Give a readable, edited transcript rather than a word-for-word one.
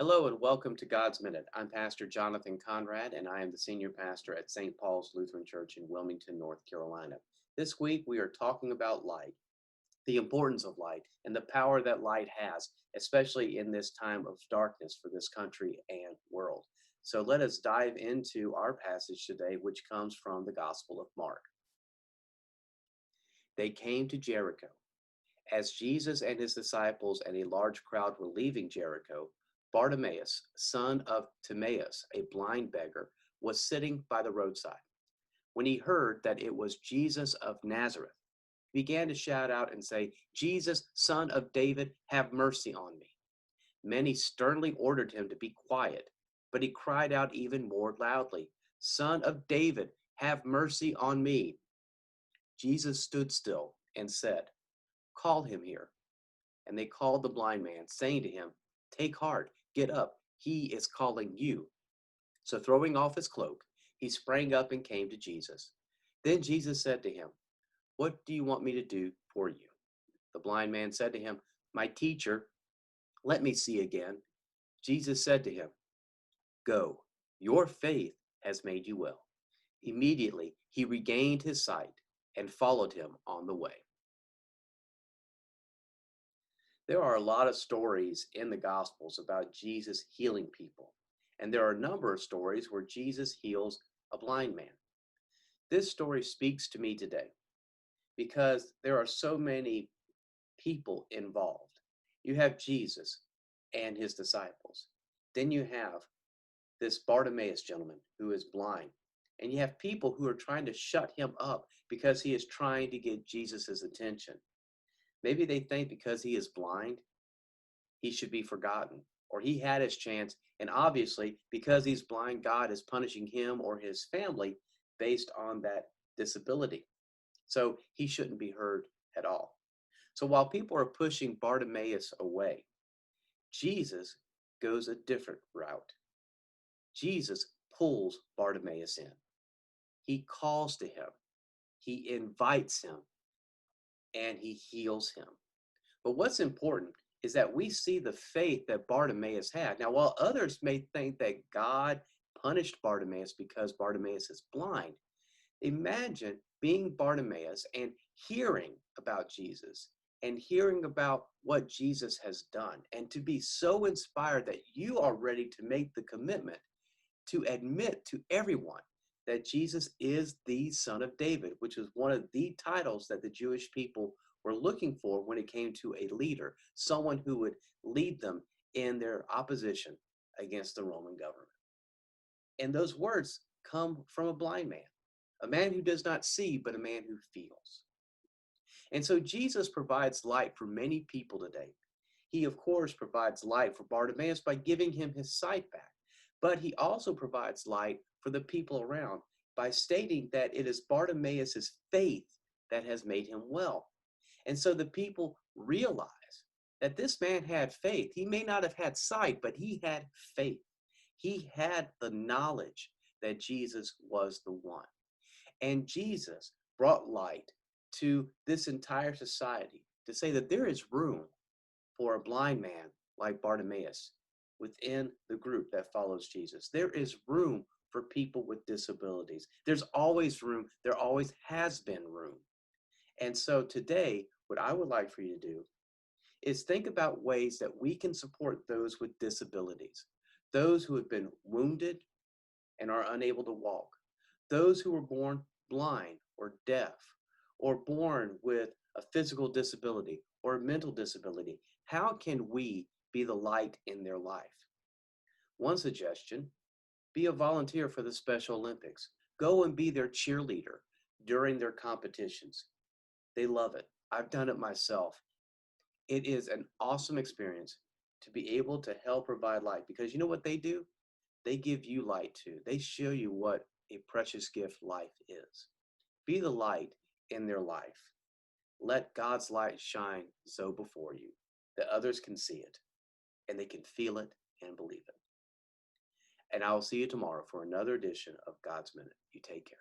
Hello and welcome to God's Minute. I'm Pastor Jonathan Conrad, and I am the senior pastor at St. Paul's Lutheran Church in Wilmington, North Carolina. This week we are talking about light, the importance of light, and the power that light has, especially in this time of darkness for this country and world. So let us dive into our passage today, which comes from the Gospel of Mark. They came to Jericho. As Jesus and his disciples and a large crowd were leaving Jericho, Bartimaeus, son of Timaeus, a blind beggar, was sitting by the roadside. When he heard that it was Jesus of Nazareth, he began to shout out and say, "Jesus, son of David, have mercy on me." Many sternly ordered him to be quiet, but he cried out even more loudly, "Son of David, have mercy on me." Jesus stood still and said, "Call him here." And they called the blind man, saying to him, "Take heart, get up, he is calling you." So throwing off his cloak, he sprang up and came to Jesus. Then Jesus said to him, "What do you want me to do for you?" The blind man said to him, "My teacher, let me see again." Jesus said to him, "Go, your faith has made you well." Immediately he regained his sight and followed him on the way. There are a lot of stories in the Gospels about Jesus healing people, and there are a number of stories where Jesus heals a blind man. This story speaks to me today because there are so many people involved. You have Jesus and his disciples. Then you have this Bartimaeus gentleman who is blind. And you have people who are trying to shut him up because he is trying to get Jesus' attention. Maybe they think because he is blind, he should be forgotten, or he had his chance. And obviously, because he's blind, God is punishing him or his family based on that disability. So he shouldn't be heard at all. So while people are pushing Bartimaeus away, Jesus goes a different route. Jesus pulls Bartimaeus in. He calls to him, he invites him, and he heals him. But what's important is that we see the faith that Bartimaeus had. Now, while others may think that God punished Bartimaeus because Bartimaeus is blind, imagine being Bartimaeus and hearing about Jesus and hearing about what Jesus has done, and to be so inspired that you are ready to make the commitment to admit to everyone that Jesus is the Son of David, which is one of the titles that the Jewish people were looking for when it came to a leader, someone who would lead them in their opposition against the Roman government. And those words come from a blind man, a man who does not see, but a man who feels. And so Jesus provides light for many people today. He, of course, provides light for Bartimaeus by giving him his sight back. But he also provides light for the people around by stating that it is Bartimaeus' faith that has made him well. And so the people realize that this man had faith. He may not have had sight, but he had faith. He had the knowledge that Jesus was the one. And Jesus brought light to this entire society to say that there is room for a blind man like Bartimaeus within the group that follows Jesus. There is room for people with disabilities. There's always room. There always has been room. And so today, what I would like for you to do is think about ways that we can support those with disabilities, those who have been wounded and are unable to walk, those who were born blind or deaf, or born with a physical disability or a mental disability. How can we be the light in their life? One suggestion: be a volunteer for the Special Olympics. Go and be their cheerleader during their competitions. They love it. I've done it myself. It is an awesome experience to be able to help provide light, because you know what they do? They give you light too. They show you what a precious gift life is. Be the light in their life. Let God's light shine so before you that others can see it and they can feel it and believe it. And I will see you tomorrow for another edition of God's Minute. You take care.